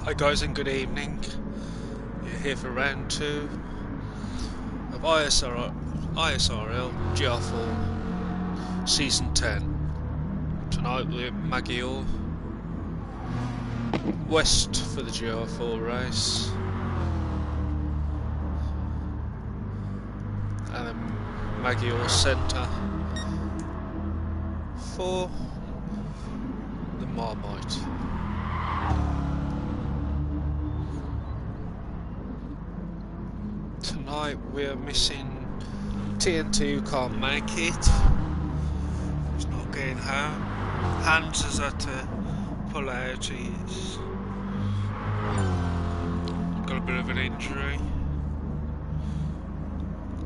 Hi guys and good evening. You're here for round 2 of ISRL Gr4 Season 10. Tonight we're Maggiore West for the Gr4 race, and then Maggiore Centre for the Marmite. Tonight we're missing TNT, who can't make it. He's not getting home. Hans has had to pull out. He's got a bit of an injury.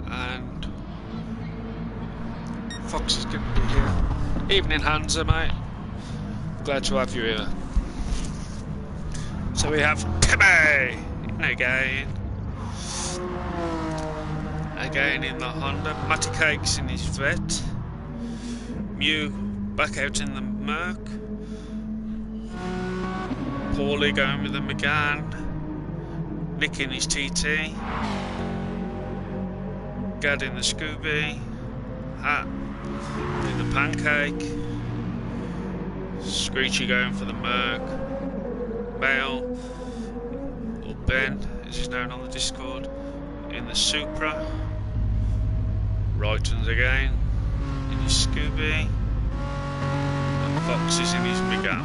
And Fox is going to be here. Evening, Hansa, mate. Glad to have you here. So we have Kebab again in the Honda, Matty Cakes in his vet, Mew back out in the Merc, Paulie going with the McGann, Nick in his TT, Gad in the Scooby, Hat in the Pancake, Screechy going for the Merc, Bale, or Ben as he's known on the Discord, in the Supra, Wrightons again in his Scooby, and Fox is in his McGann.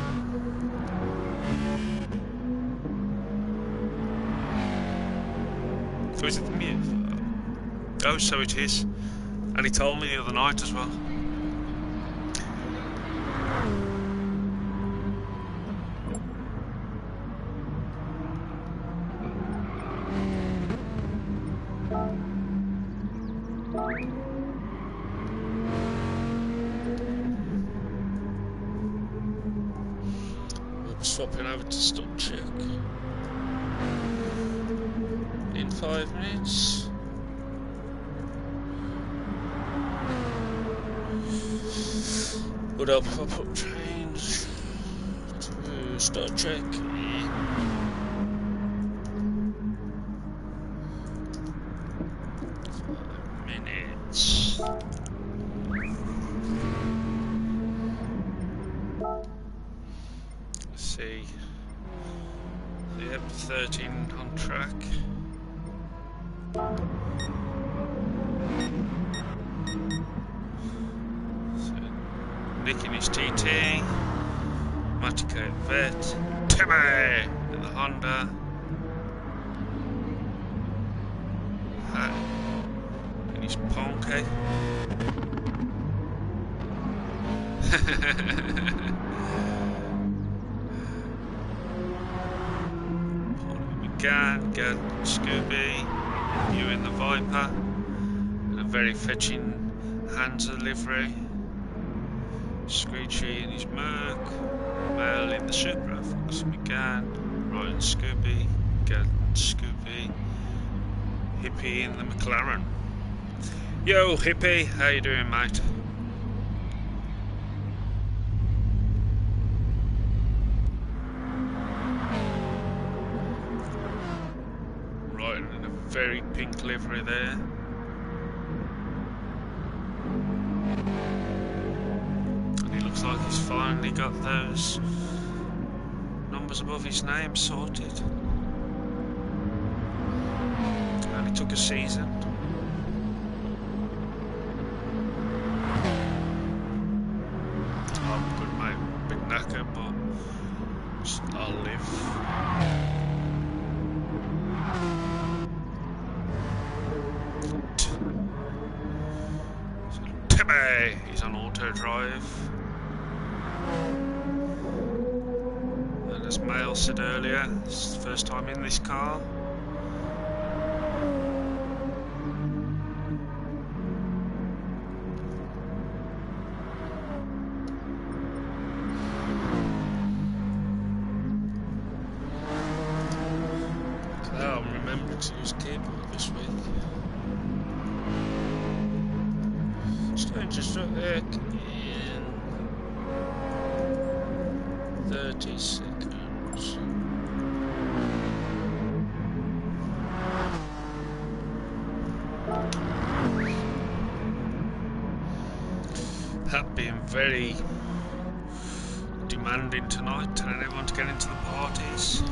So is it the Mew? Oh, so it is. And he told me the other night as well. Swapping over to stop check in 5 minutes. Would I pop up trains to start check? 5 minutes. See, yep, 13 on track. So, Nick in his TT, Matiko Vet, Timmy in the Honda, Hat in his Ponke. Gad, Scooby, you in the Viper, and a very fetching Hansa livery, Screechy in his Merc, Mel in the Supra, Fox McGann, Ryan Scooby, Gad Scooby, Hippie in the McLaren. Yo Hippie, how you doing, mate? Very pink livery there. And he looks like he's finally got those numbers above his name sorted. And he took a season. I'm good, mate. Big knacker, but I'll live. He's on auto drive, and as Mail said earlier, this is the first time in this car. Just in 30 seconds. Pat being very demanding tonight, telling everyone to get into the parties.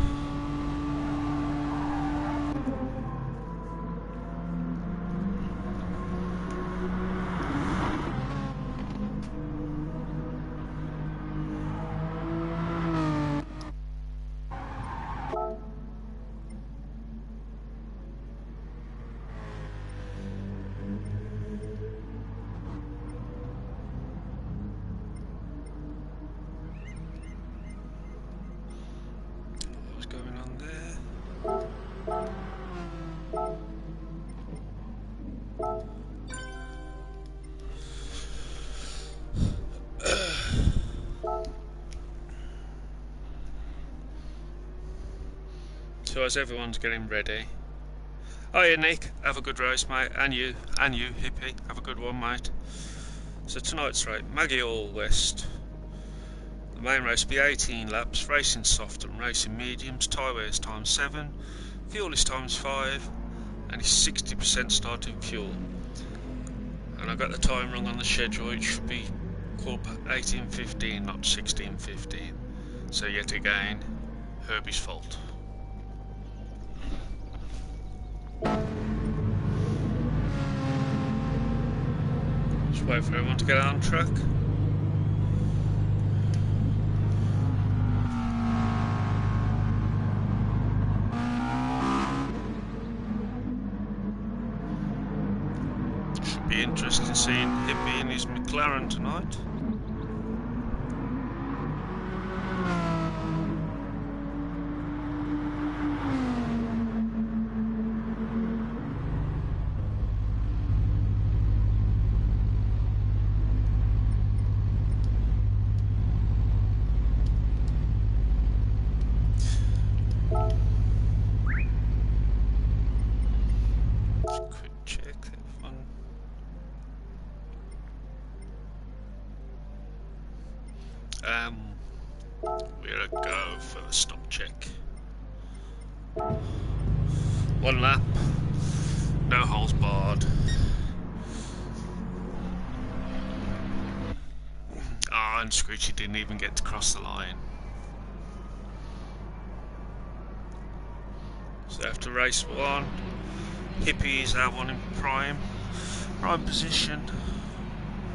So as everyone's getting ready. Oh yeah, Nick, have a good race, mate. And you, hippie, have a good one, mate. So tonight's race, Maggiore West. The main race will be 18 laps, racing soft and racing mediums, tyre wear is times 7, fuel is times 5, and it's 60% starting fuel. And I got the time wrong on the schedule, it should be 18:15, not 16:15. So yet again, Herbie's fault. Just wait for everyone to get on track. Should be interesting seeing Hippie in his McLaren tonight. We're gonna go for the stop check. 1 lap, no holes barred. Ah, and Screechy didn't even get to cross the line. So after race 1, Hippie is our one in prime position,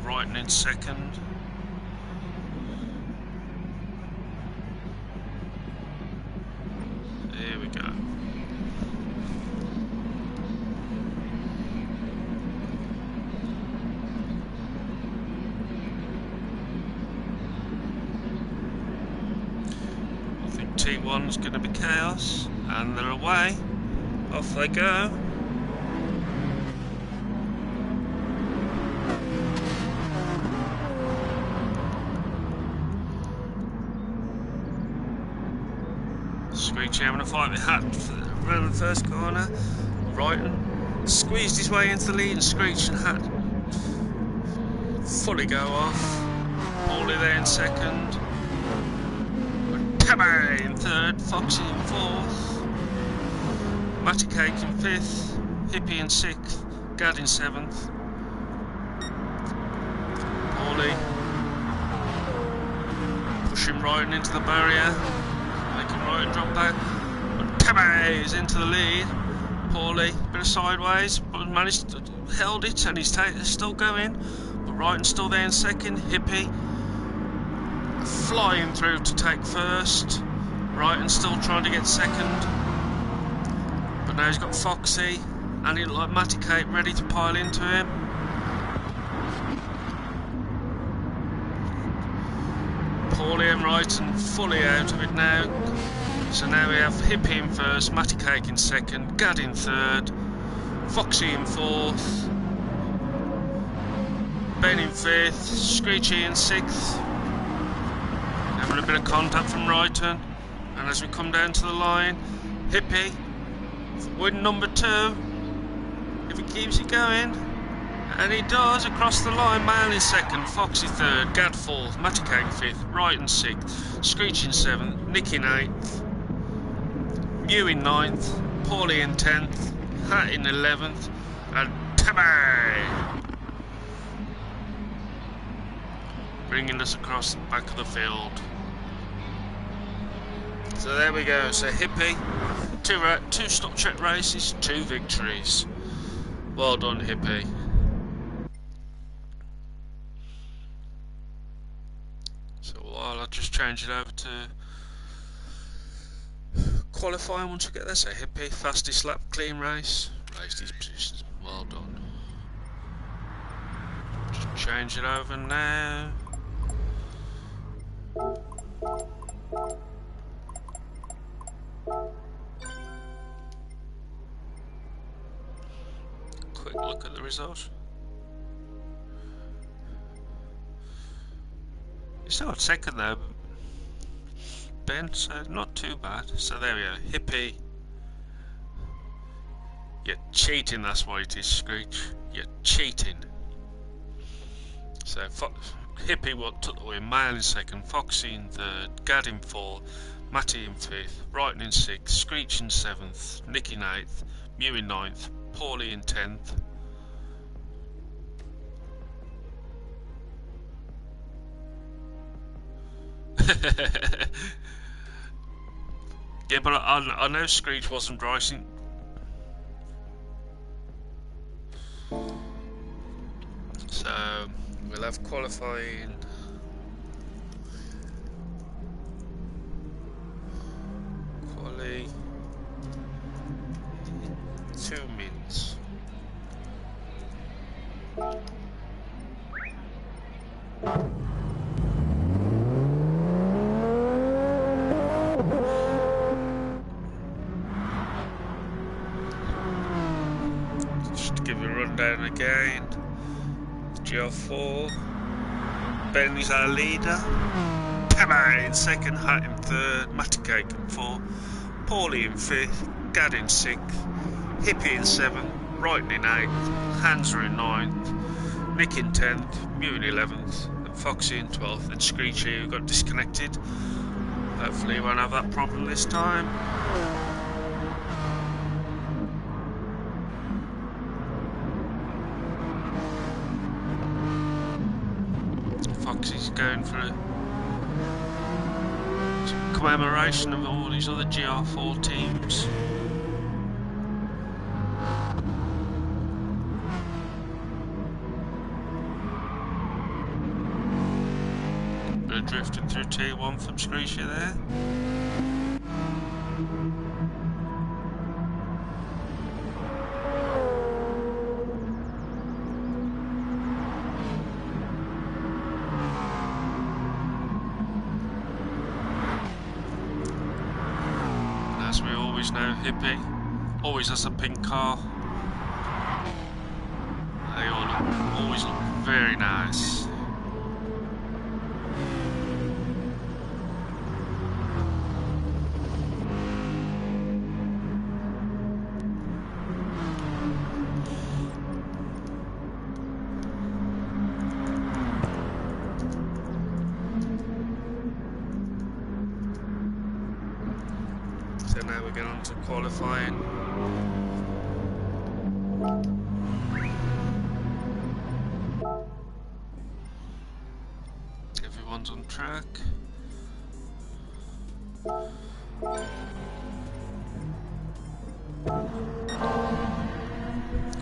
Wrighton in second. There we go. I think T1's going to be chaos, and they're away. Off they go. Screechy having a fight with Hat around the first corner. Wrighton squeezed his way into the lead, and Screech and Hat fully go off. Paulie there in second. Kebab in third. Foxy in fourth. Matty Cake in fifth. Hippie in sixth. Gad in seventh. Paulie pushing Wrighton into the barrier. Right, drop back. Kebab is into the lead. Paulie, bit of sideways, but managed to held it, and he's still going. But Wrighton's still there in second. Hippie flying through to take first. Wrighton's still trying to get second. But now he's got Foxy, and he looked like Matty Cape ready to pile into him. Paulie and Wrighton fully out of it now. So now we have Hippie in first, Matty Cake in second, Gad in third, Foxy in fourth, Ben in fifth, Screechy in sixth. Having a bit of contact from Wrighton, and as we come down to the line, Hippie win number 2 if he keeps it going, And he does across the line. Mail in second, Foxy third, Gad fourth, Matty Kang fifth, Wright in sixth, Screech in seventh, Nick in eighth, Mew in ninth, Paulie in 10th, Hat in 11th, and Tabby bringing us across the back of the field. So there we go. So Hippie, two stop check races, 2 victories. Well done, Hippie. So while I'll just change it over to qualifying once we get there. So Hippie, fastest lap, clean race, raced his positions. Well done. Just change it over now. Quick look at the result. He's still second though, Ben, so not too bad. So there we go, Hippie. You're cheating, that's what it is, Screech. You're cheating. So Hippie took the win, Mail in second, Foxy in third, Gad in fourth, Matty in fifth, Wright in sixth, Screech in seventh, Nick in eighth, Mew in ninth, Paulie in 10th. Yeah, but I know Screech wasn't racing. So we'll have qualifying. Quali 2 minutes. Just to give you a rundown again. Gr4. Ben is our leader. Kebab in second, Hat in third, Matty Cake in fourth, Paulie in fifth, Gad in sixth, Hippie in seventh, Wright in eighth, Hansa in ninth, Nick in 10th, Mew in 11th, and Foxy in 12th, and Screechy who got disconnected. Hopefully he won't have that problem this time. Foxy's going for a commemoration of all these other Gr4 teams. Bit of drifting through T1 from Screechy there. Now Hippie always has a pink car. They always look very nice. So now we get on to qualifying. Everyone's on track.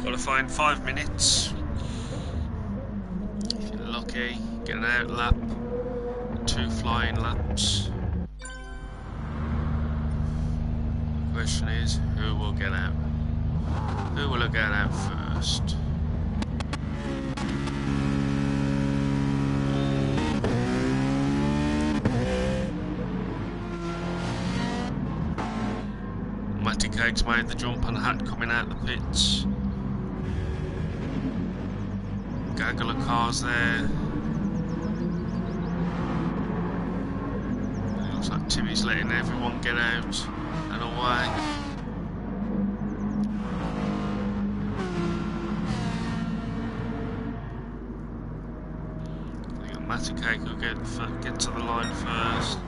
Qualifying 5 minutes. If you're lucky, get an out lap, 2 flying laps. Question is, who will get out? Who will get out first? Matty Cake's made the jump and Hat coming out the pits. Gaggle of cars there. It looks like Timmy's letting everyone get out and away. Matty Cake will get to the line first.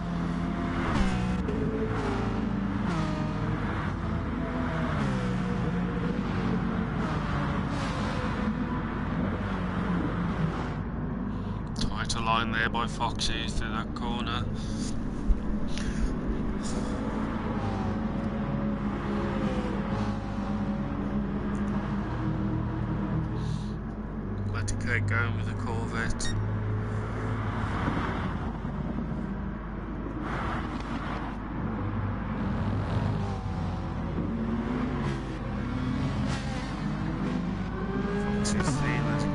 Tighter line there by Foxy through that corner. Matty Cake going with the Corvette.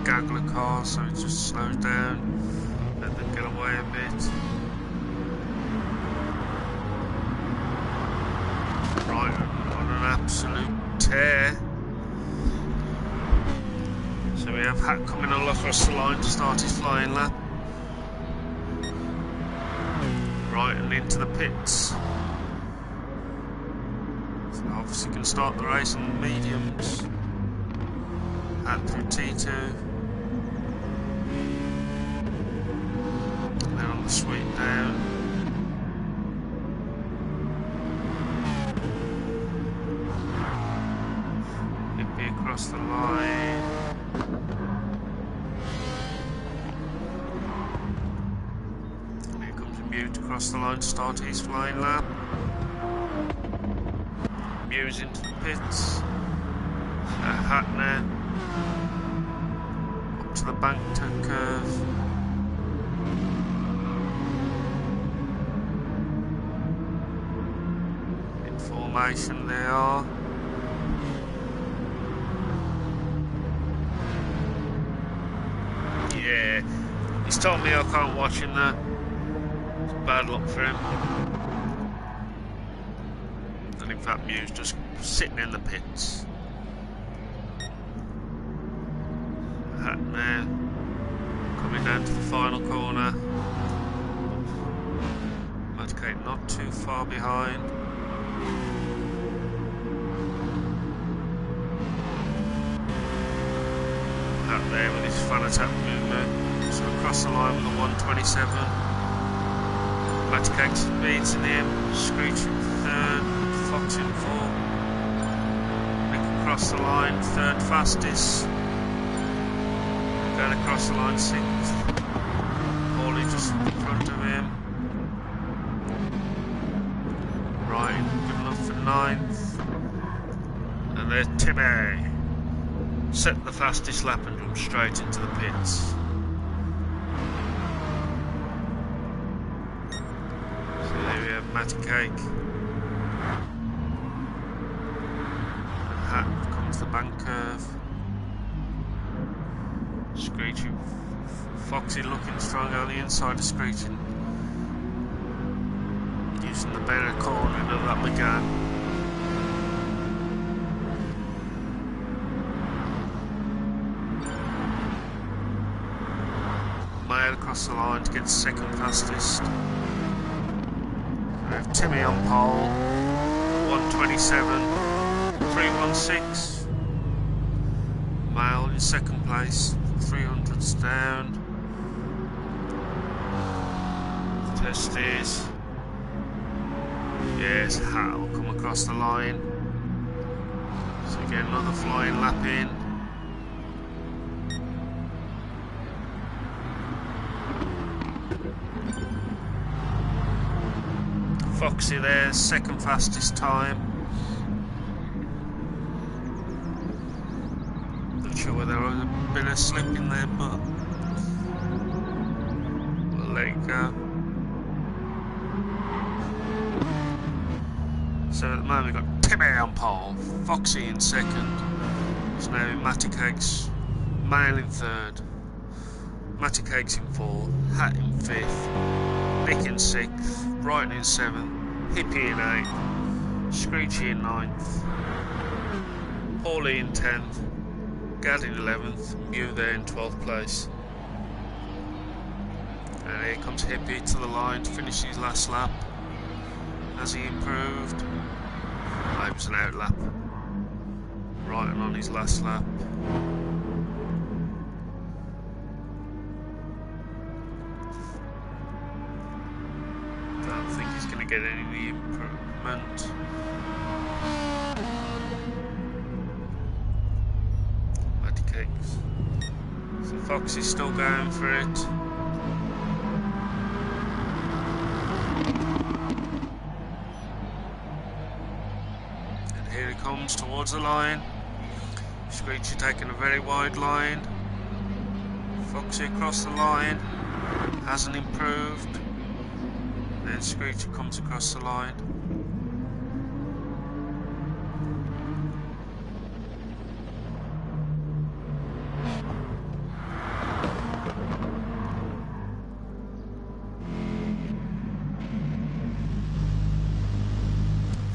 Gagler car, so it just slows down and then get away a bit. Right, on an absolute tear. So we have Hat coming all across the line to start his flying lap. Right, and into the pits. So obviously can start the race on the mediums. Hat through T2. Sweep down. Hippie across the line. And here comes Mute across the line to start his flying lap. Mute's into the pits. Hat now. Up to the bank turn curve. Formation they are. Yeah, he's told me I can't watch him there. It's bad luck for him. And in fact Mew's just sitting in the pits. Hat now coming down to the final corner. Madcate not too far behind. Hat there with his fan attack movement. So across the line with a 127. Matty speeds in him. Screech in third. Fox in fourth. Nick across the line, third fastest. Going across the line, sixth. Paulie just in front of him. Right, good enough for ninth. And there's Timmy. Set the fastest lap and jump straight into the pits. So there we have Matty Cake. And Hat comes the bank curve. Screeching. Foxy looking strong on the inside of Screeching. Using the better cornering of that McGann. Across the line to get second fastest. We have Timmy on pole, 127, 316. Male in second place, 300s down. Test is. Yes, Hat will come across the line. So again, another flying lap in. Foxy there, second fastest time. Not sure whether there was a bit of slip in there, but we'll let it go. So at the moment we've got Timmy on pole, Foxy in second. So now Matty Cakes, Male in third, Matty Cakes in fourth, Hat in fifth, Nick in sixth, Brighton in seventh, Hippie in eighth, Screechy in ninth, Paulie in 10th, Gad in 11th, Mew there in 12th place. And here comes Hippie to the line to finish his last lap. Has he improved? Oh, it was an out lap. Right on his last lap. get any improvement. Matty Cakes. So Foxy's still going for it. And here he comes towards the line. Screechy taking a very wide line. Foxy across the line. Hasn't improved. Then Screechy comes across the line.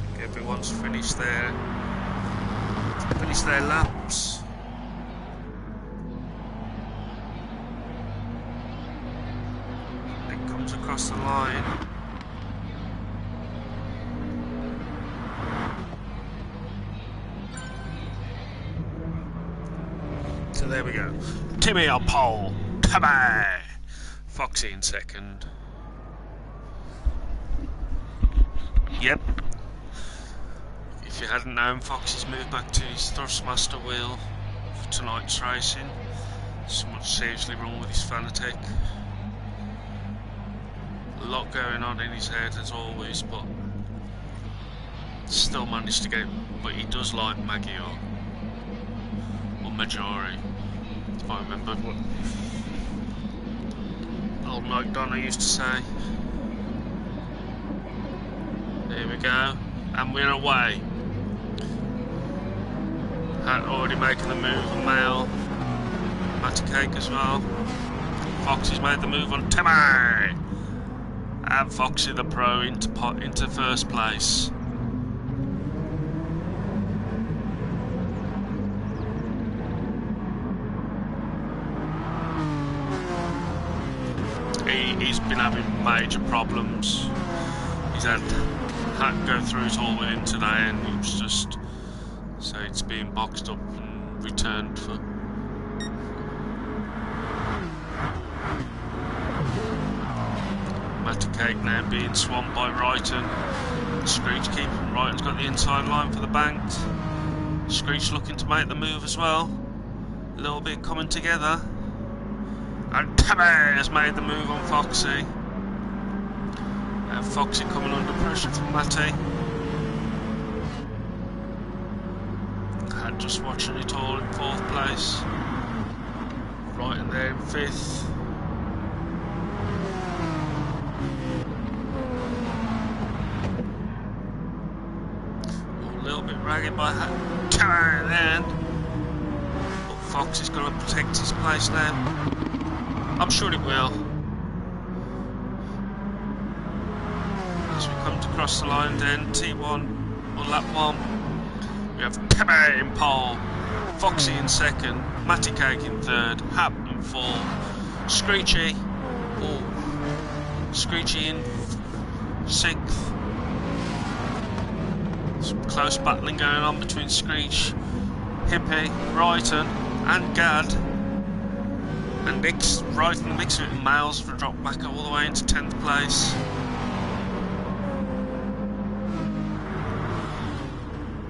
I think everyone's finished their laps. It comes across the line. So there we go. Timmy on pole. Timmy! Foxy in second. Yep. If you hadn't known, Foxy's moved back to his Thrustmaster wheel for tonight's racing. Something seriously wrong with his Fanatec. A lot going on in his head as always, but still managed to get. But he does like Maggiore or Maggiore, if I remember what old Mike Donna used to say. There we go, and we're away. Had already making the move on Mail, Matty Cake as well. Foxy's made the move on Timmy, and Foxy the Pro into first place. He's been having major problems. He's had to go through it all with him today, and it was just so it's being boxed up and returned for. Matty Cake now being swamped by Wrighton. Screech keeping Wrighton's got the inside line for the banked. Screech looking to make the move as well. A little bit coming together. And Timmy has made the move on Foxy. And Foxy coming under pressure from Matty. And just watching it all in fourth place. Right in there in fifth. A little bit ragged by Timmy then. But Foxy's got to protect his place now. I'm sure it will. As we come to cross the line then, T1 on lap 1. We have Kebab in pole, Foxy in second, Matty Cake in third, Hap in fourth, Screechy, Screechy in sixth. Some close battling going on between Screech, Hippie, Wrighton and Gad. And Nick's right in the mix with Miles for a drop back all the way into 10th place.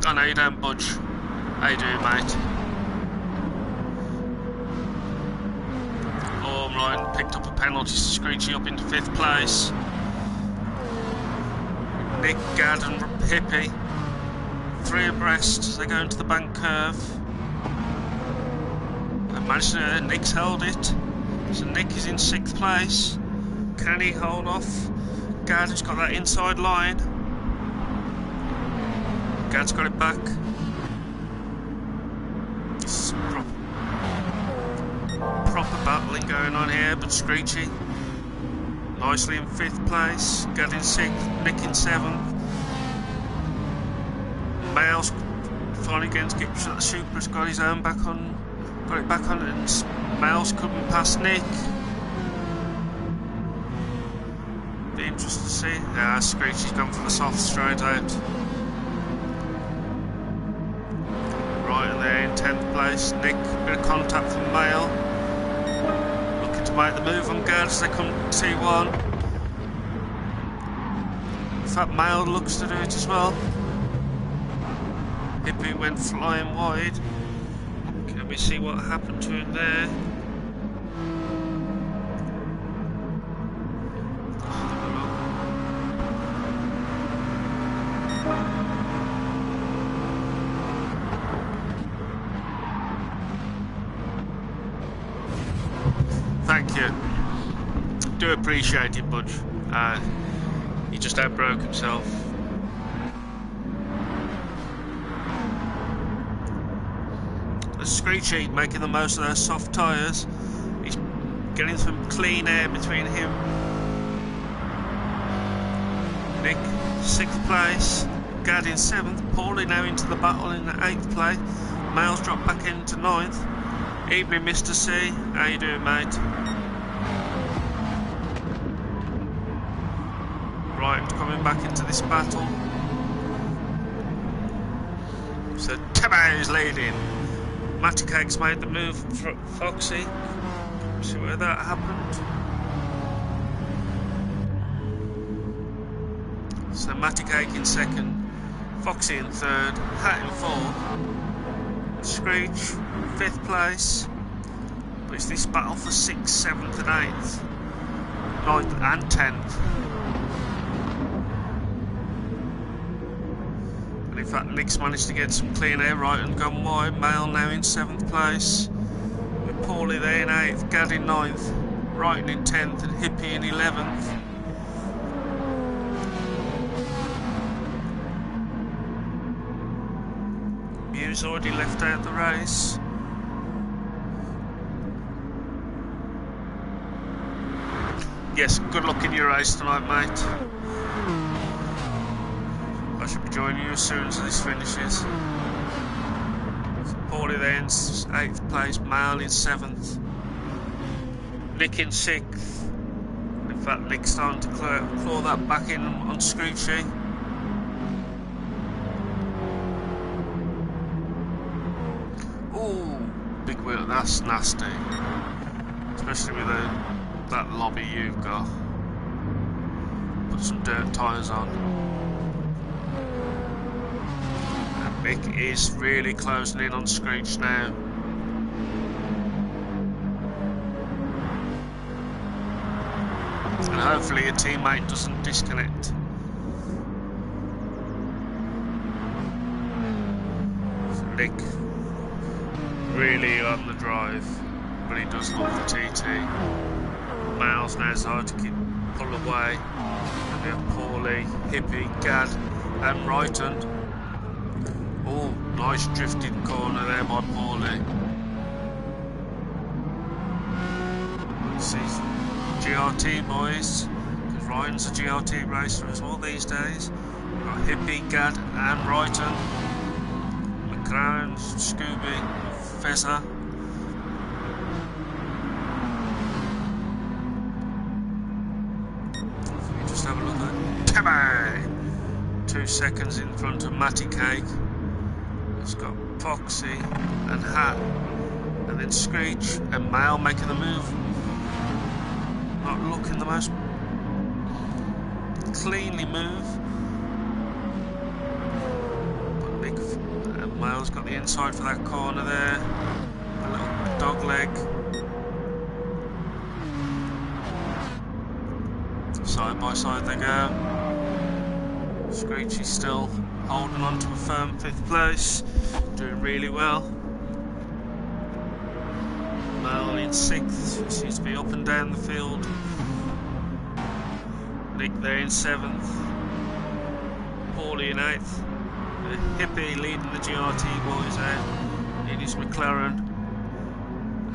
I know you don't budge. How you doing, mate? Oh, Ryan picked up a penalty, Screechy up into 5th place. Nick, Gad and Hippie, 3 abreast as they go into the bank curve. Managed to, Nick's held it, so Nick is in 6th place. Can he hold off? Gad's got that inside line. Gad's got it back. It's proper battling going on here, but Screechy nicely in 5th place. Gad in 6th, Nick in 7th. Miles finally against Gibbs at the Super's got his own back on. Got it back on it, and Miles couldn't pass Nick. Be interested to see. Yeah, Screechy's gone for the soft straight out. Right in there in 10th place. Nick, bit of contact from Mail. Looking to make the move on Gad as they come to T1. fact, Mail looks to do it as well. Hippie went flying wide. Can we see what happened to him there? Thank you. Do appreciate it, Budge. He just outbroke himself. The Screechy making the most of those soft tyres. He's getting some clean air between him. Nick, 6th place. Gad in 7th. Paulie now into the battle in the 8th place. Mail's dropped back into 9th. Evening, Mr. C. How you doing, mate? Right, coming back into this battle. So Tebba is leading. Matty Cake's made the move for Foxy. See where that happened. So Matty Cake in 2nd, Foxy in 3rd, Hat in 4th, Screech 5th place. But it's this battle for 6th, 7th and 8th, 9th and 10th. And in fact, Nick's managed to get some clean air right and gone wide. Mail now in 7th place, with Paulie there in 8th, Gad in 9th, Wrighton in 10th and Hippie in 11th. Mew's already left out the race. Yes, good luck in your race tonight, mate. I should be joining you as soon as this finishes. So Paulie there in 8th place, Mail in 7th, Nick in 6th. In fact, Nick's starting to claw that back in on Screechy. Ooh, big wheel, that's nasty. Especially with that lobby you've got. Put some dirt tyres on. Nick is really closing in on Screech now. And hopefully a teammate doesn't disconnect. So Nick really on the drive, but he does love the TT. Miles now is hard to pull away. And we have Paulie, Hippie, Gad and Wrighton. Oh, nice drifted corner there by Paulie. See GRT boys, because Ryan's a GRT racer as well these days. We've got Hippie, Gad and Wrighton. McLaren, Scooby, Fezzer. So you just have a look at Tebba! 2 seconds in front of Matty Cake. It's got Foxy and Hat, and then Screech and Mail making the move. Not looking the most cleanly move. But Nick and Mail's got the inside for that corner there. A little dog leg. Side by side they go. Screechy's still holding on to a firm 5th place, doing really well. Mail in 6th, seems to be up and down the field. Nick there in 7th, Paulie in 8th, Hippie leading the GRT boys out in his McLaren.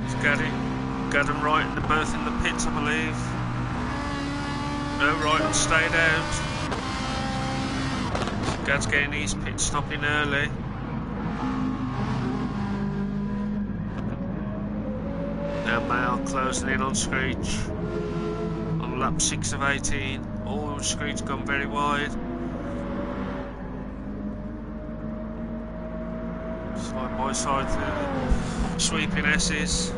He's Gad and Wrighton, they're both in the pits, I believe. No, Wrighton stayed out. Gad's getting his pit stopping early. Now Mail closing in on Screech on lap 6 of 18. Oh, Screech gone very wide. Side by side through sweeping S's.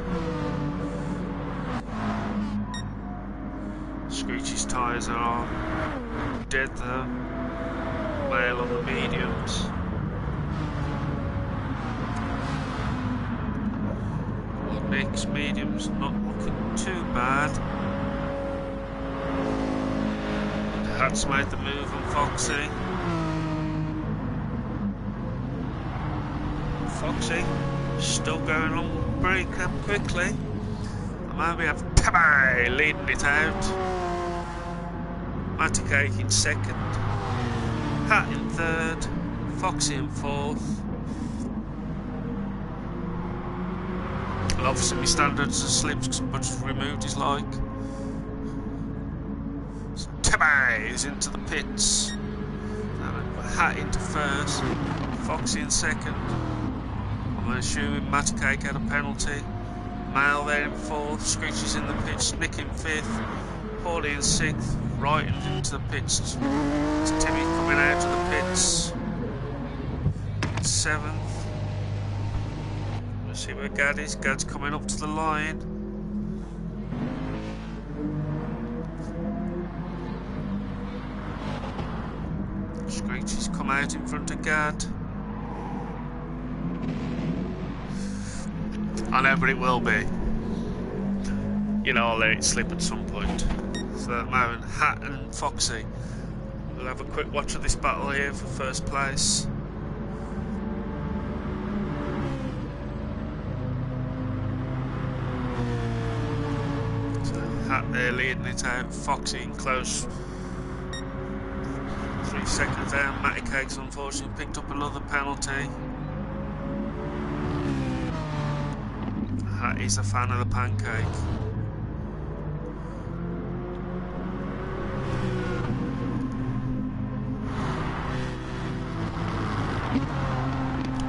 Screech is tyres are dead though. Male on the mediums. Well, Nick's mediums not looking too bad. The Hat's made the move on Foxy. Foxy still going on very quickly. And now we have Kebab leading it out. Matty Cake in second. Hat in third. Foxy in fourth. And obviously my standards are slips but removed his like. So Kebab is into the pits. Hat into first. Foxy in second. I'm assuming Matty Cake had a penalty. Male there in fourth, Screechy's in the pits, Nick in fifth, Paulie in sixth, right into the pits. It's Timmy coming out of the pits. Seventh. We'll see where Gad is. Gad's coming up to the line. Screechy's come out in front of Gad. I know, but it will be. You know, I'll let it slip at some point. So at the moment, Hat and Foxy. We'll have a quick watch of this battle here for first place. So Hat there leading it out. Foxy in close. 3 seconds down. Matty Cake's unfortunately picked up another penalty. He's a fan of the pancake.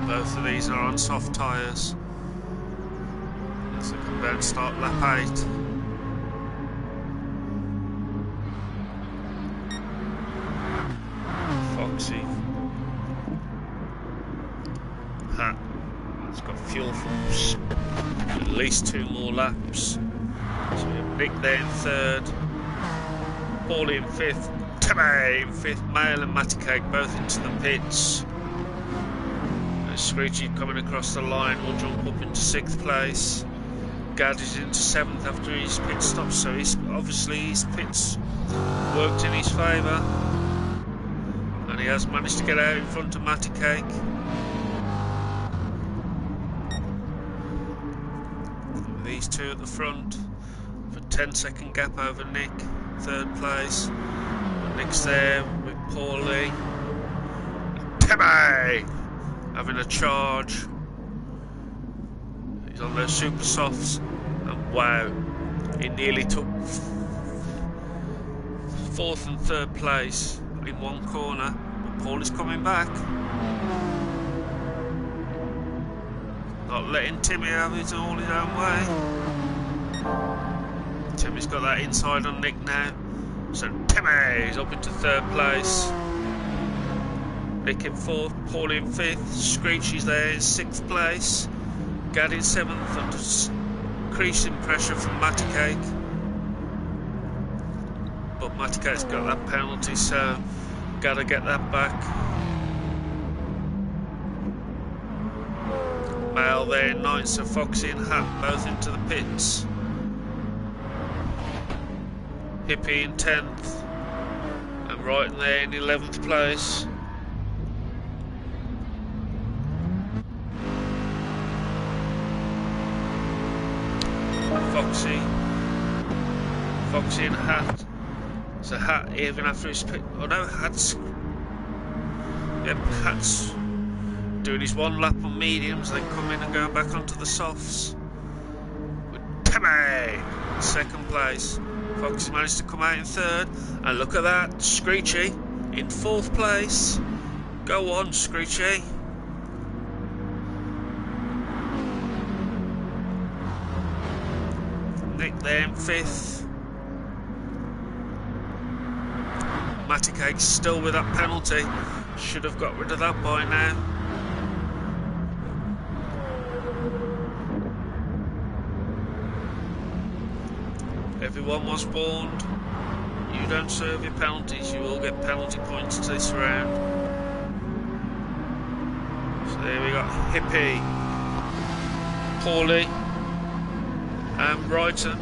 Both of these are on soft tyres. So come down and start lap 8. Foxy. Hat. It's got fuel from at least 2 more laps. So we have Nick there in third, Paulie in fifth, Kebab in fifth, Male and Matty Cake both into the pits. And Screechy coming across the line will jump up into 6th place. Gad is into 7th after his pit stop, so obviously his pits worked in his favour. And he has managed to get out in front of Matty Cake. These two at the front for 10-second gap over Nick, 3rd place. And Nick's there with Paulie. Kebab having a charge. He's on those super softs, and wow, he nearly took 4th and 3rd place in one corner. But Paulie's coming back. Not letting Timmy have it all his own way. Timmy's got that inside on Nick now. So Timmy's up into 3rd place. Nick in 4th, Paulie in 5th, Screechy's there in 6th place. Gad in 7th, and increasing pressure from Matty Cake. But Matty Cake's got that penalty, so gotta get that back. Male there in 9th, so Foxy and Hat both into the pits. Hippie in 10th, and right there in 11th place. Foxy and Hat. So Hat even after his pit. Oh no, Hat's. Yep, Hat's doing his 1 lap on mediums, then coming and going back onto the softs. With Kebab, 2nd place. Foxy managed to come out in 3rd, and look at that, Screechy in 4th place. Go on, Screechy. Nick there in 5th. Matty Cake's still with that penalty. Should have got rid of that by now. Everyone was warned. you don't serve your penalties, you will get penalty points this round. So there we got Hippie, Paulie and Brighton.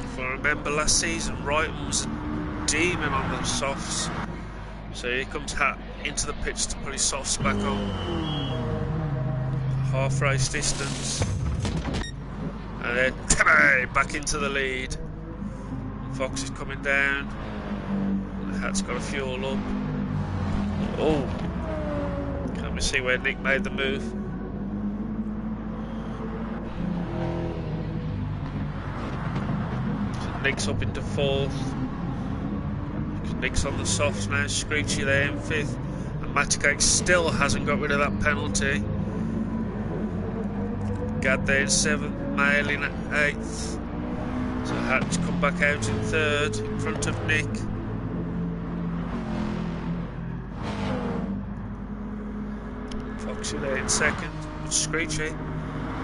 If I remember last season, Brighton was a demon on the softs. So here comes Hat into the pitch to put his softs back on. Half race distance. And then Kebab back into the lead. Fox is coming down. The Hat's got to fuel up. Oh, can we see where Nick made the move? So Nick's up into 4th. Nick's on the softs now. Screechy there in 5th. And Matty still hasn't got rid of that penalty. Gad there in 7th. Mail in 8th. So Hat's come back out in 3rd in front of Nick. Foxy there in 2nd. Screechy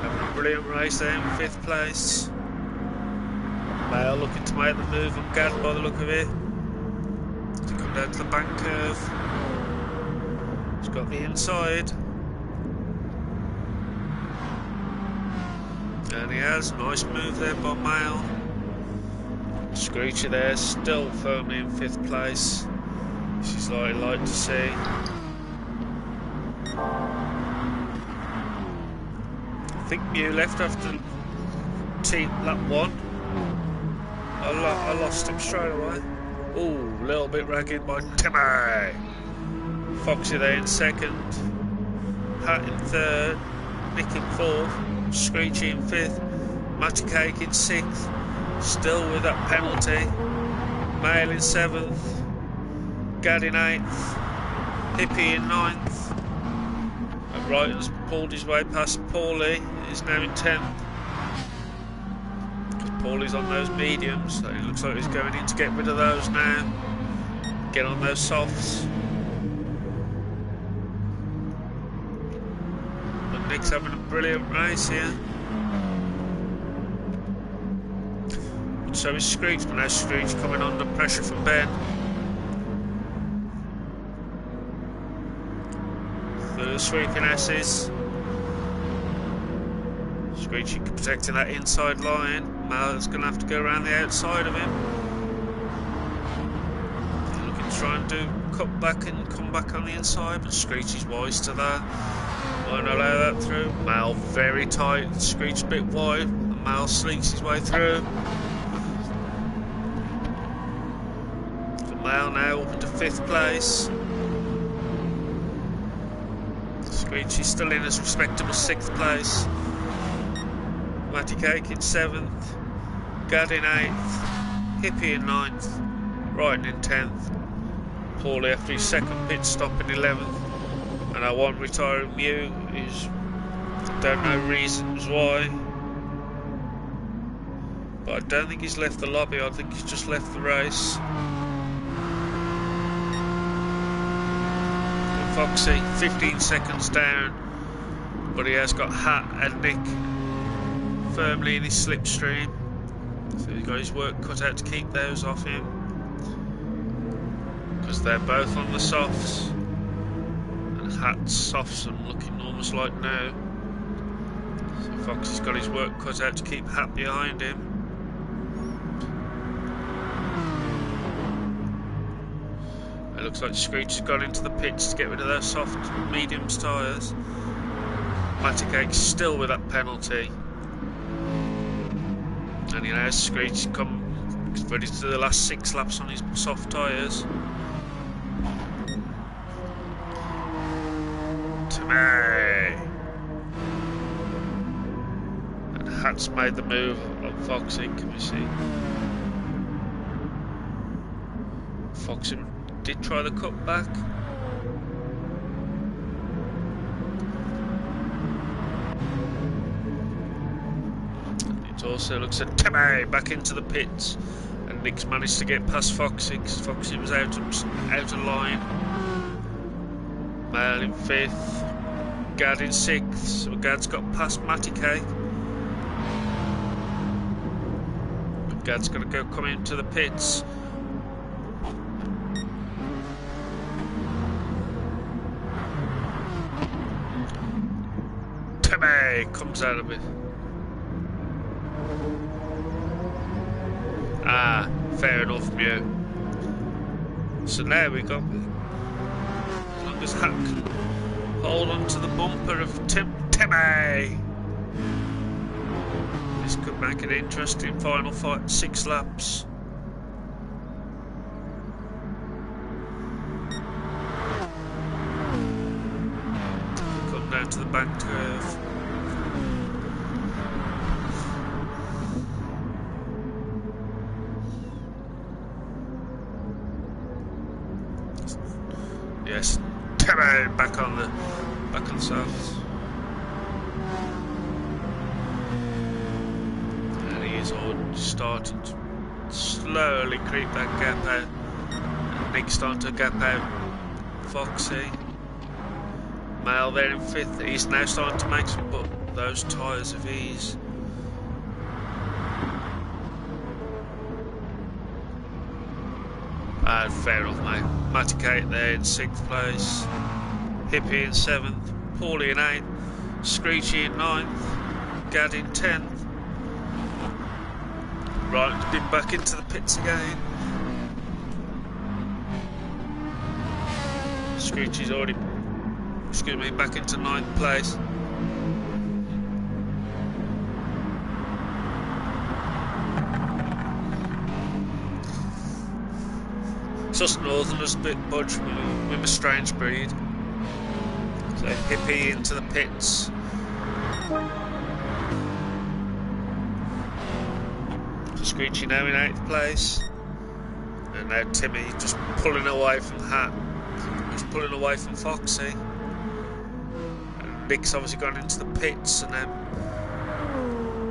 having a brilliant race there in 5th place. Mail looking to make the move on Gad by the look of it. To come down to the bank curve. He's got the inside. And he has. Nice move there by Mail. Screechy there, still firmly in 5th place. This is what I like to see. I think Mew left after lap 1. I lost him straight away. Ooh, a little bit ragged by Timmy. Foxy there in 2nd. Hat in 3rd. Nick in 4th. Screechy in 5th. Matty Cake in 6th. Still with that penalty. Mail in 7th. Gad in 8th. Hippie in 9th. And Brighton's pulled his way past Paulie. He's now in 10th. Because Paulie's on those mediums, so it looks like he's going in to get rid of those now. Get on those softs. But Nick's having a brilliant race here. So is Screech, but now Screech coming under pressure from Ben. The sweeping S's. Screechy protecting that inside line. Mal's going to have to go around the outside of him. He's looking to try and do cut back and come back on the inside, but Screechy's wise to that. Won't allow that through. Mal very tight. Screech a bit wide. And Mal sneaks his way through. Mal now up into 5th place. Screechy's still in as respectable 6th place. Matty Cake in 7th. Gad in 8th. Hippie in 9th. Brighton in 10th. Paulie after his 2nd pit stop in 11th. And I want retiring Mew is don't know reasons why. But I don't think he's left the lobby, I think he's just left the race. Foxy, 15 seconds down, but he has got Hat and Nick firmly in his slipstream, so he's got his work cut out to keep those off him, because they're both on the softs, and Hat's softs are looking almost like no, so Foxy's got his work cut out to keep Hat behind him. It looks like Screech has gone into the pits to get rid of those soft mediums tyres. Matty Cake's still with that penalty. And you know, Screech come ready to do the last 6 laps on his soft tyres. Timmy! And Hat's made the move on Foxy, can we see? Foxy did try the cut back. It also looks at Timmy back into the pits, and Nick's managed to get past Foxy because Foxy was out of line. Mail in 5th, Gad in 6th, so Gad's got past Matty Cake. Gad's got to go come into the pits. Timmy comes out of it. Ah, fair enough, Mew. So now we got, as long as Hack can hold on to the bumper of Timmy. This could make an interesting final fight, 6 laps. Come down to the bank curve. Yes, Timmy back on the surface. And he is all starting to slowly creep that gap out. And Nick's starting to gap out Foxy. Male there in 5th. He's now starting to make some those tyres of ease. Fair enough, mate. Matty Kate there in 6th place. Hippie in 7th. Paulie in 8th. Screechy in 9th. Gad in 10th. Right, been back into the pits again. Screechy's already, back into 9th place. Us Northerners a bit budge, we're a strange breed. So Hippie into the pits. Screechy now in 8th place. And now Timmy just pulling away from Hat. He's pulling away from Foxy. And Nick's obviously gone into the pits, and then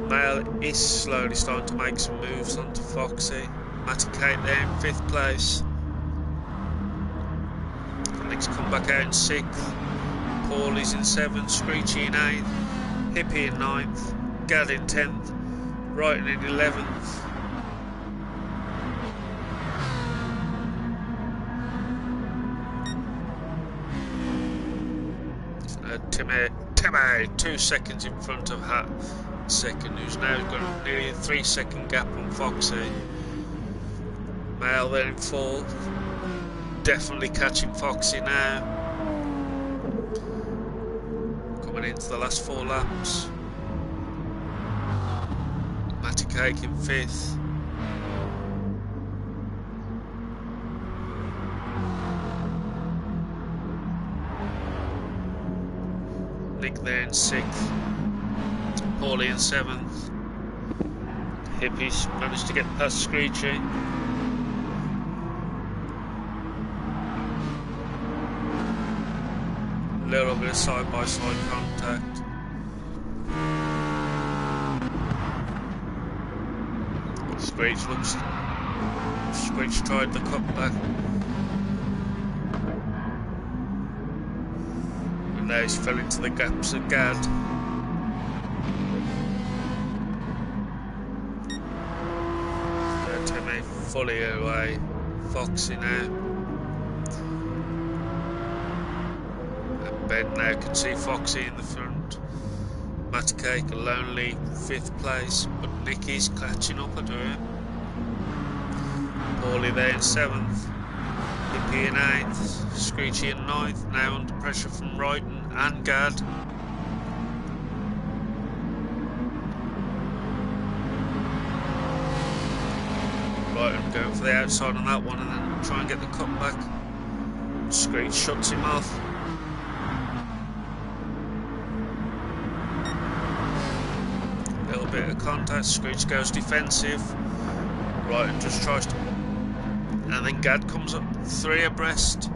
Male is slowly starting to make some moves onto Foxy. Matty Kate there in 5th place. Nick's come back out in 6th. Paulie's in 7th. Screechy in 8th. Hippie in 9th. Gad in 10th. Wrighton in 11th. Timmy 2 seconds in front of Hat second, who's now got nearly a 3-second gap on Foxy. Male there in 4th. Definitely catching Foxy now. Coming into the last 4 laps. Matty Cake in 5th. Nick there in 6th. Paulie in 7th. Hippie's managed to get past Screechy. Little bit of side-by-side contact. Screech tried the cutback. And now he's fell into the gaps of Gad. Timmy fully away. Foxy now. Ben now can see Foxy in the front. Matty Cake a lonely 5th place, but Nicky's catching up to him. Paulie there in 7th. Hippie in 8th. Screechy in 9th. Now under pressure from Wrighton and Gad. Wrighton going for the outside on that one and then try and get the cutback. Screech shuts him off. Bit of contact, Screech goes defensive, right, and just tries to, and then Gad comes up 3 abreast.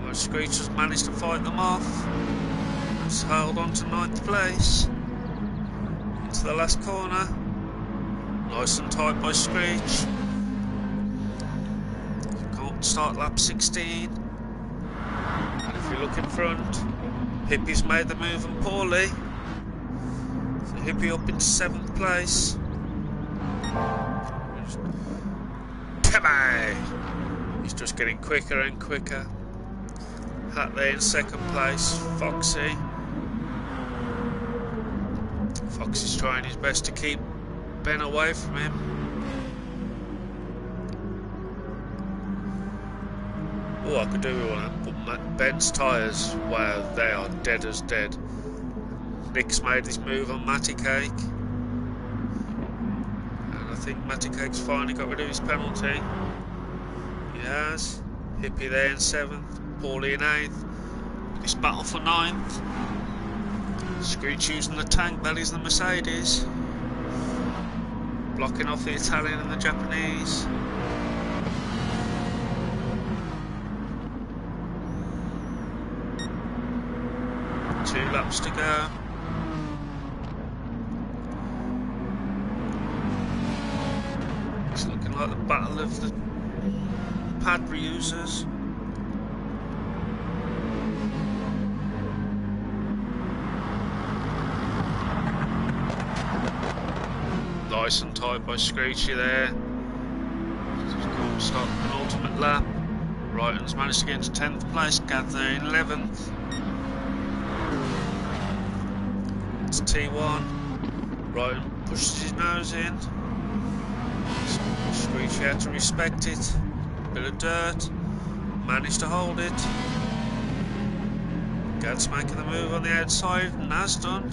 Well, Screech has managed to fight them off. It's held on to 9th place into the last corner. Nice and tight by Screech. Can't start lap 16. And if you look in front, Hippie's made the move and Paulie. Hippie up into 7th place. Kebab! He's just getting quicker and quicker. Hat there in 2nd place. Foxy. Foxy's trying his best to keep Ben away from him. Oh, I could do with one, but Ben's tyres, wow, they are dead as dead. Nick's made his move on Matty Cake. And I think Matty Cake's finally got rid of his penalty. He has. Hippie there in 7th, Paulie in 8th. This battle for 9th. Screech using the tank, that is the Mercedes. Blocking off the Italian and the Japanese. Two laps to go. It's looking like the battle of the pad reusers. Nice and tight by Screechy there. Start an ultimate lap. Wrighton's managed to get into 10th place, Gather in 11th. It's T1. Wrighton pushes his nose in. Screechy had to respect it. Bit of dirt. Managed to hold it. Gad's making the move on the outside and has done.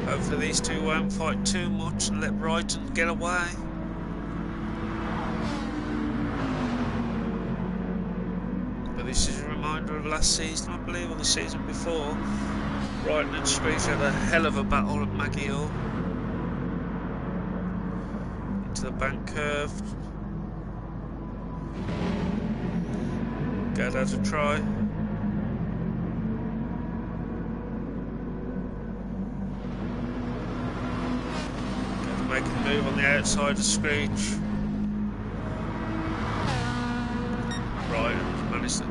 Hopefully these two won't fight too much and let Wrighton get away. But this is a reminder of last season, I believe, or the season before. Wrighton and Screech had a hell of a battle at Maggiore. Into the bank curve. Gad had a try. Making a move on the outside of Screech. Right, managed to.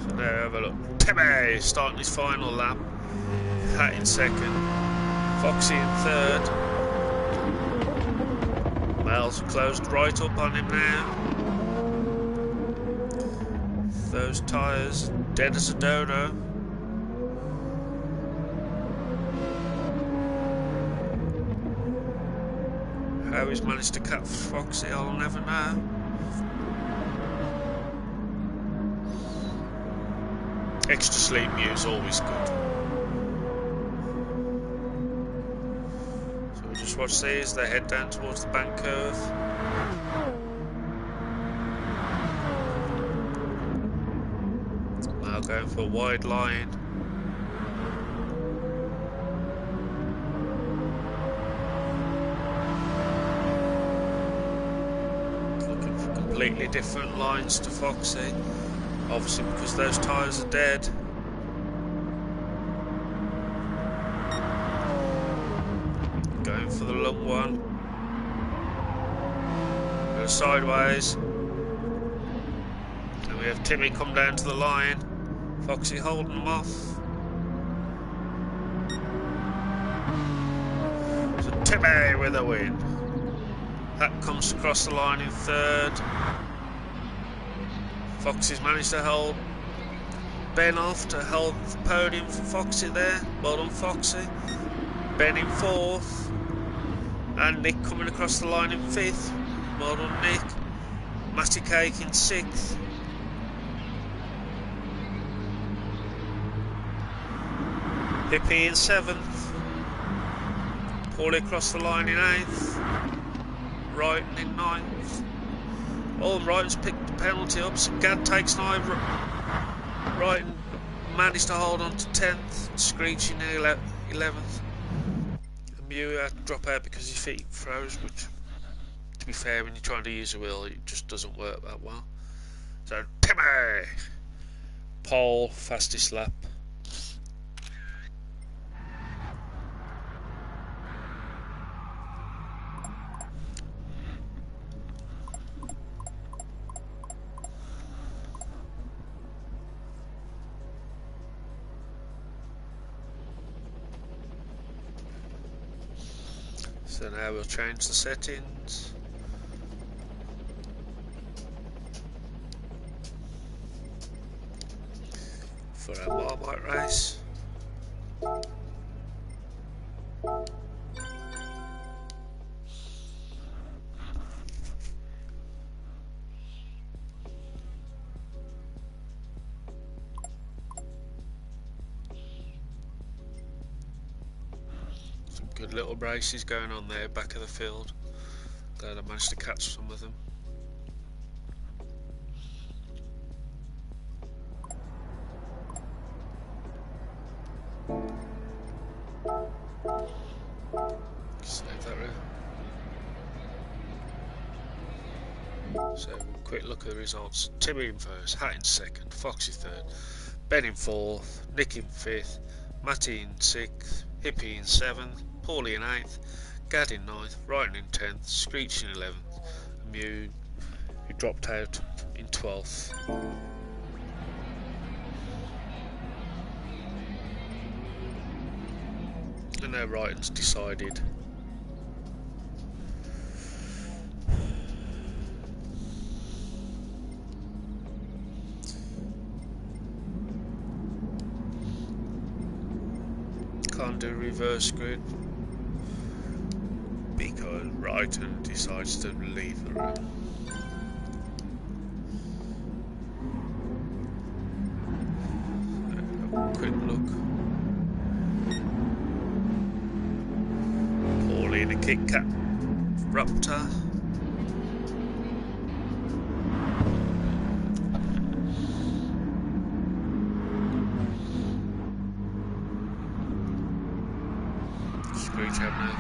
So there, have a look. Kebab starting his final lap. Hat in 2nd. Foxy in 3rd. Miles closed right up on him now. Those tyres dead as a dodo. How he's managed to catch Foxy, I'll never know. Extra sleep muse always good. So we'll just watch these as they head down towards the bank curve. Now going for a wide line. Completely different lines to Foxy, obviously because those tyres are dead. Going for the long one. Go sideways. And we have Timmy come down to the line. Foxy holding them off. So Timmy with a win. That comes across the line in 3rd. Foxy's managed to hold Ben off to hold the podium for Foxy there. Well done, Foxy. Ben in 4th. And Nick coming across the line in 5th. Well done, Nick. Matty Cake in 6th. Hippie in 7th. Paulie across the line in 8th. Wrighton in 9th. Oh, Wrighton's picked the penalty up, so Gad takes an eye. Wrighton managed to hold on to 10th. Screech in 11th. And Mew had to drop out because his feet froze, which, to be fair, when you're trying to use a wheel, it just doesn't work that well. So, Timmy! Pole, fastest lap. So now we'll change the settings. For our Marmite race. Some good little races going on there, back of the field. Glad I managed to catch some of them. Save that route. So quick look at the results. Timmy in first, Hat in second, Foxy third, Ben in fourth, Nick in fifth, Matty in sixth, Hippie in seventh, Paulie in eighth, Gad in ninth, Ryan in 10th, Screech in 11th, and Mew, who dropped out, in 12th. And now Ryan's decided. Can't do reverse grid because Ryton decides to leave the room. Quick look. Paulie in a Kit Kat Raptor. Screech out now.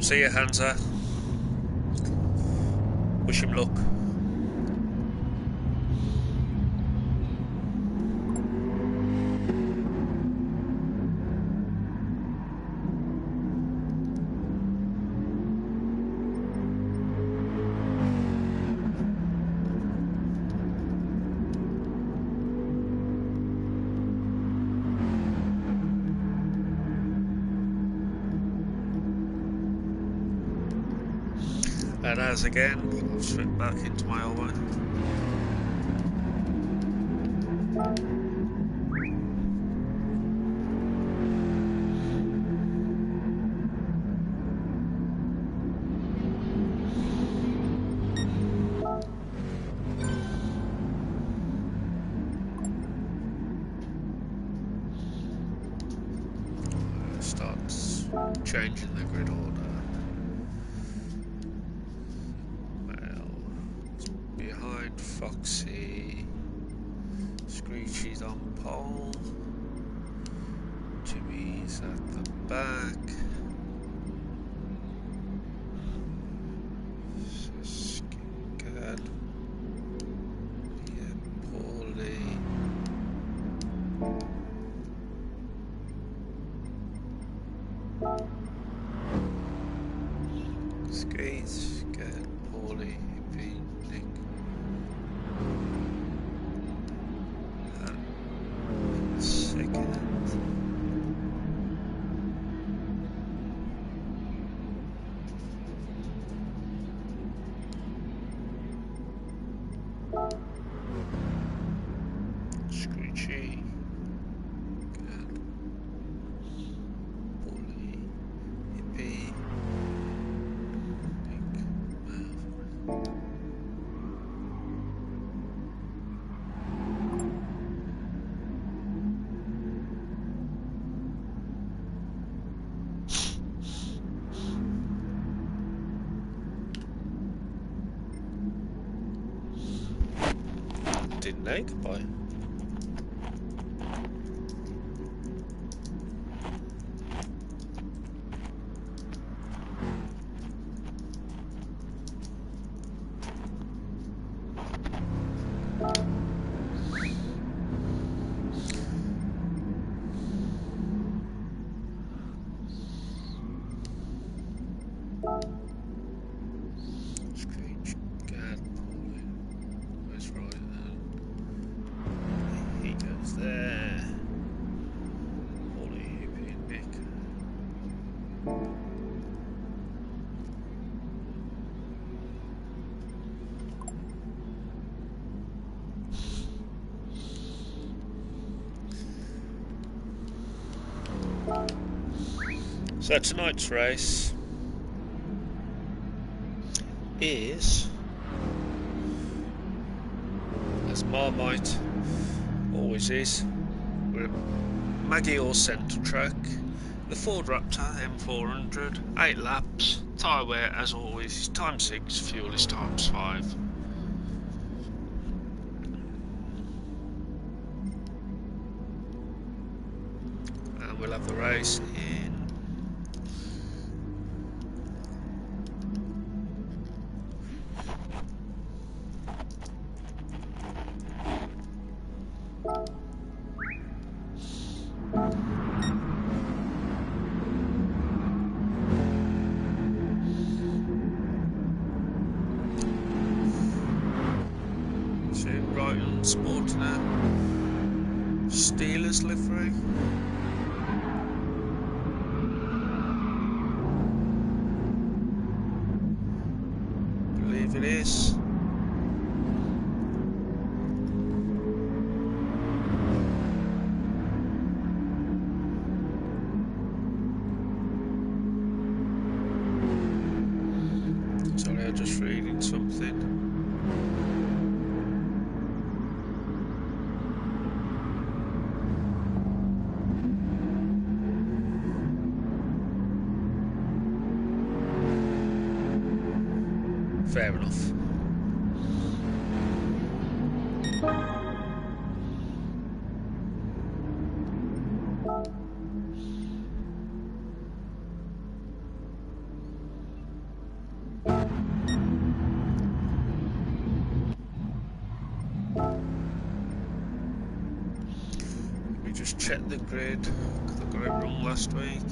See ya, Hansa. Wish him luck. And as again, I'll switch back into my old one. Starts changing the grid order. Foxy, Screechy's on pole, Jimmy's at the back, Gad, yeah, Paulie, Skates, Gad, Paulie, Hippie, Nick. Screechy, Gad, Paulie, Hippie, Nick, didn't they? Goodbye. Screech, Gad, Paulie. Where's Ryan then? So tonight's race is, as Marmite always is, we're at Maggiore Centre Track, the Ford Raptor M400, 8 laps, tyre wear as always is ×6, fuel is ×5. And we'll have the race in right on sport now. Steelers livery. Believe it is. Sorry, I'm just reading something. Fair enough. Let me just check the grid, because I got it wrong last week.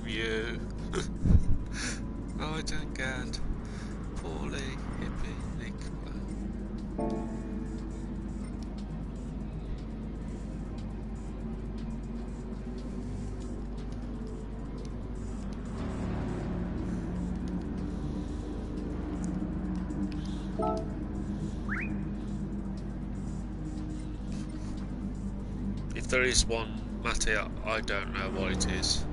You. Right and Gad. Poorly, hippie, Nick. If there is one, Matty, I don't know what it is.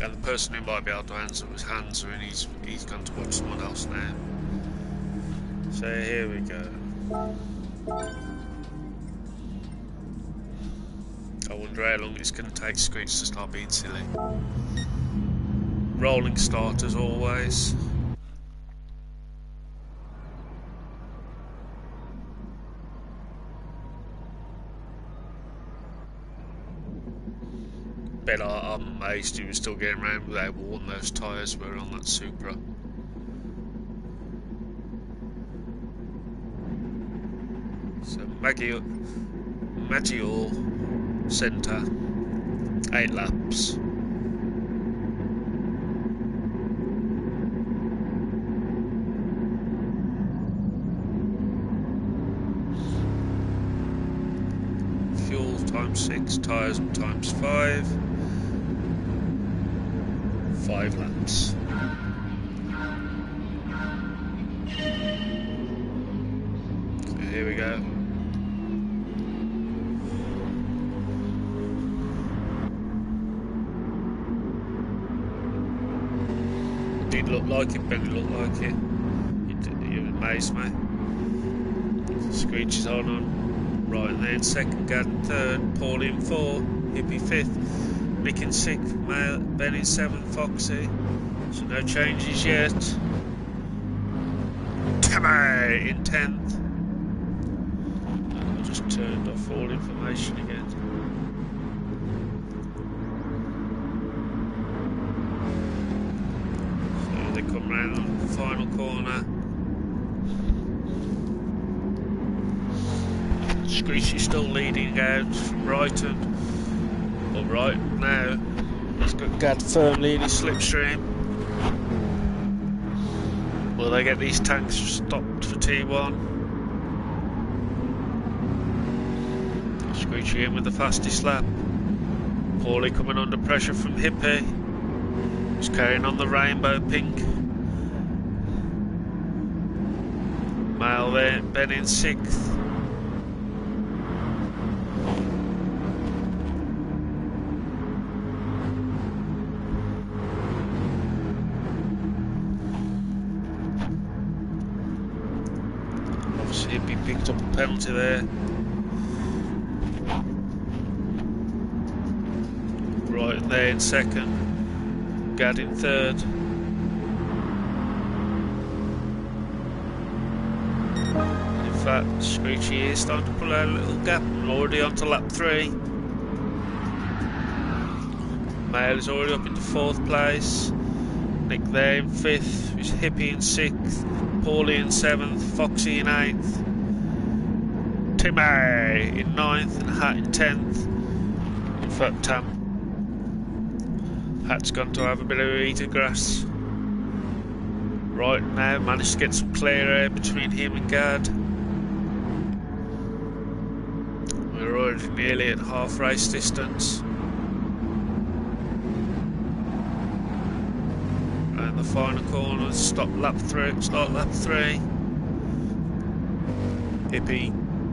And the person who might be able to answer was Hansa, and he's gone to watch someone else now. So here we go. I wonder how long it's going to take Screech to start being silly. Rolling start as always. Bet I'm amazed he was still getting around without warning those tyres were on that Supra. So Maggiore Centre, 8 laps. Fuel ×6, tyres ×5. 5 laps. So here we go. It did look like it, but it looked like it. It amazed me. Screech is on. Right, and then second, Gad in third, Paul in 4, Hippie 5th. Nick in 6th, Ben in 7th, Foxy. So no changes yet. Timmy in 10th. I just turned off all information again. So they come round on the final corner. Screechy still leading out from Brighton. But right now, he's got Gad firmly in his slipstream. Will they get these tanks stopped for T1? Screechy in with the fastest lap. Paulie coming under pressure from Hippie. He's carrying on the rainbow pink. Male there, Ben in 6th. Obviously he picked up a penalty there. Right there in 2nd. Gad in 3rd. In fact, Screechy is starting to pull out a little gap. Already onto lap 3. Male is already up into 4th place. Nick there in 5th. He's Hippie in 6th. Paulie in 7th. Foxy in 8th. Timmy in 9th. And Hat in 10th. In fact, Hat's gone to have a bit of a eat of grass. Right now, managed to get some clear air between him and Gad. We're already nearly at half race distance. And the final corner, start lap 3. Hippie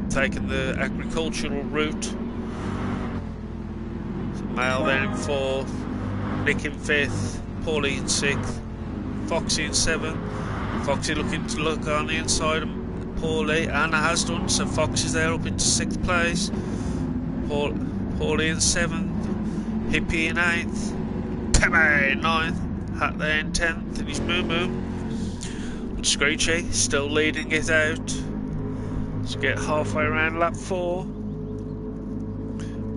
taking the agricultural route. Male there in 4th. Nick in 5th, Paulie in 6th, Foxy in 7th. Foxy looking to look on the inside of Paulie, and has done, so Foxy's there up into 6th place. Paulie in 7th, Hippie in 8th, Timmy in 9th, Hat there in 10th, and he's Moo Moo. But Screechy still leading it out. Let's get halfway around lap 4.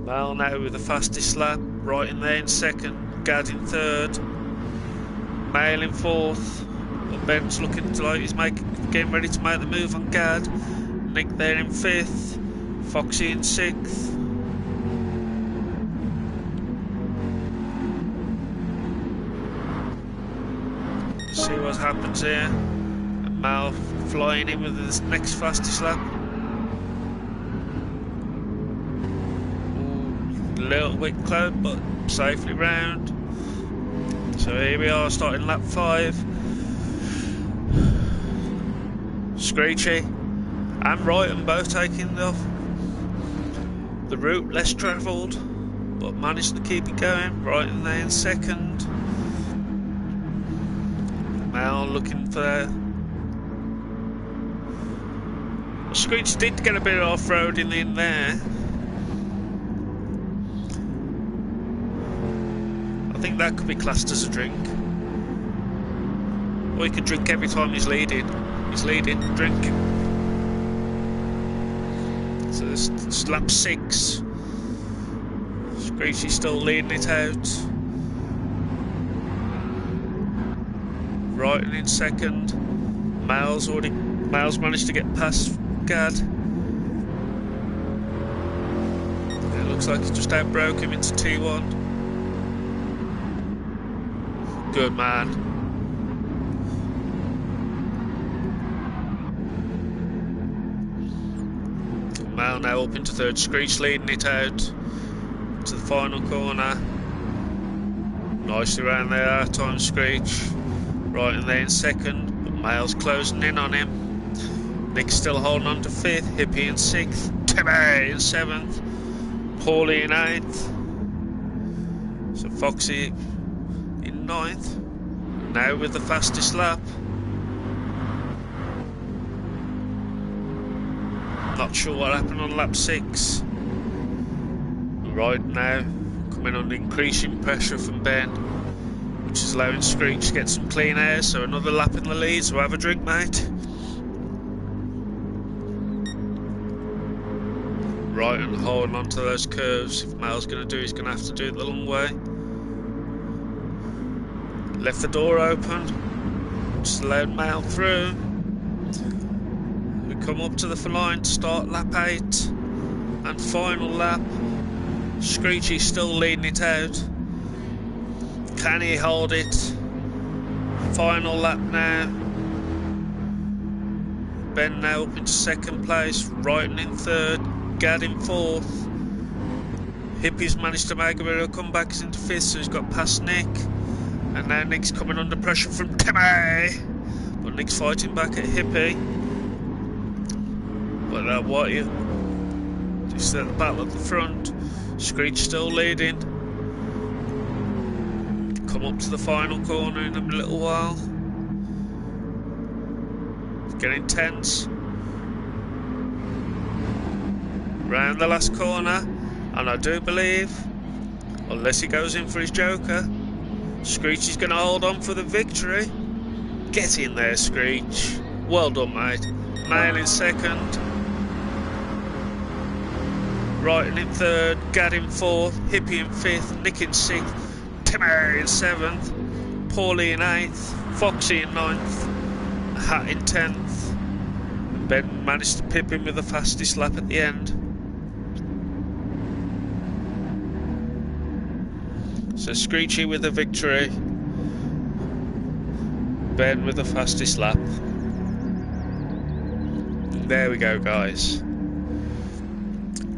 Mal now with the fastest lap, right in there in 2nd. Gad in 3rd, Male in 4th, but Ben's looking like he's getting ready to make the move on Gad. Nick there in 5th, Foxy in 6th. See what happens here. And Mal flying in with his next fastest lap. Ooh, a little bit close, but safely round. So here we are starting lap 5. Screechy and Brighton both taking the route less travelled, but managed to keep it going. Brighton there in 2nd. Mal looking for... Screechy did get a bit of off-roading in there. I think that could be classed as a drink. Or he could drink every time he's leading. He's leading, drink. So this is lap 6. Screechy's still leading it out. Brighton in 2nd. Miles managed to get past Gad. It looks like he just outbroke him into T1. Good man. Mal now up into 3rd. Screech leading it out to the final corner. Nicely round there, our time Screech. Right in there in 2nd, but Mal's closing in on him. Nick's still holding on to 5th. Hippie in 6th. Timmy in 7th. Paulie in 8th. So Foxy in 9th. Now with the fastest lap. Not sure what happened on lap 6. Right now, coming under increasing pressure from Ben, which is allowing Screech to get some clean air. So another lap in the lead, so have a drink, mate. Right, and holding on to those curves. If Mal's going to do, he's going to have to do it the long way. Left the door open, just allowed Mal through. We come up to the line to start lap 8 and final lap. Screechy's still leading it out. Can he hold it? Final lap now. Ben now up into 2nd place, Brighton in 3rd, Gad in 4th. Hippie's managed to make a bit of a comeback, he's into 5th, so he's got past Nick. And now Nick's coming under pressure from Timmy. But Nick's fighting back at Hippie. But what you just at the battle at the front. Screech still leading. Come up to the final corner in a little while. It's getting tense. Round the last corner, and I do believe, unless he goes in for his joker, Screech is going to hold on for the victory. Get in there, Screech. Well done, mate. Mail in second. Wrighton in third. Gad in fourth. Hippie in fifth. Nick in sixth. Timmy in seventh. Paulie in eighth. Foxy in ninth. Hat in 10th. And Ben managed to pip him with the fastest lap at the end. So Screechy with the victory. Ben with the fastest lap. There we go, guys.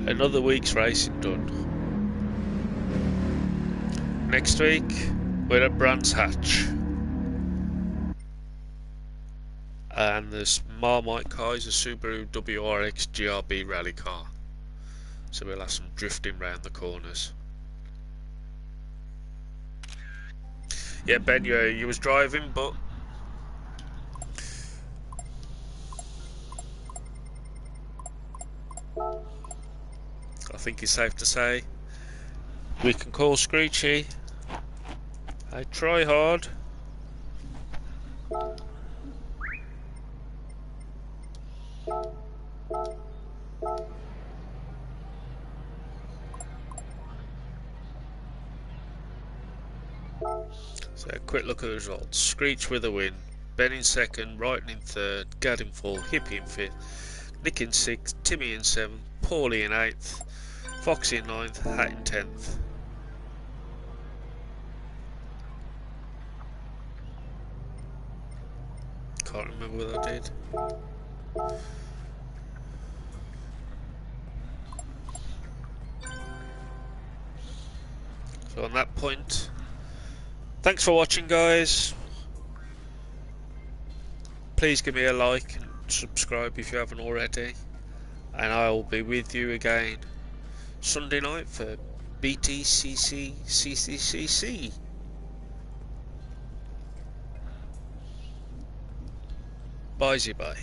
Another week's racing done. Next week we're at Brands Hatch. And there's Marmite cars, a Subaru WRX GRB rally car. So we'll have some drifting round the corners. Yeah, Ben, you was driving, but I think it's safe to say we can call Screechy a try hard. So a quick look at the results. Screech with a win, Ben in second, Wrighton in third, Gad in fourth, Hippie in fifth, Nick in sixth, Timmy in seventh, Paulie in eighth, Foxy in ninth, Hat in 10th. Can't remember what I did. So on that point, thanks for watching, guys. Please give me a like and subscribe if you haven't already, and I will be with you again Sunday night for BTCC CCCC. Bye-bye.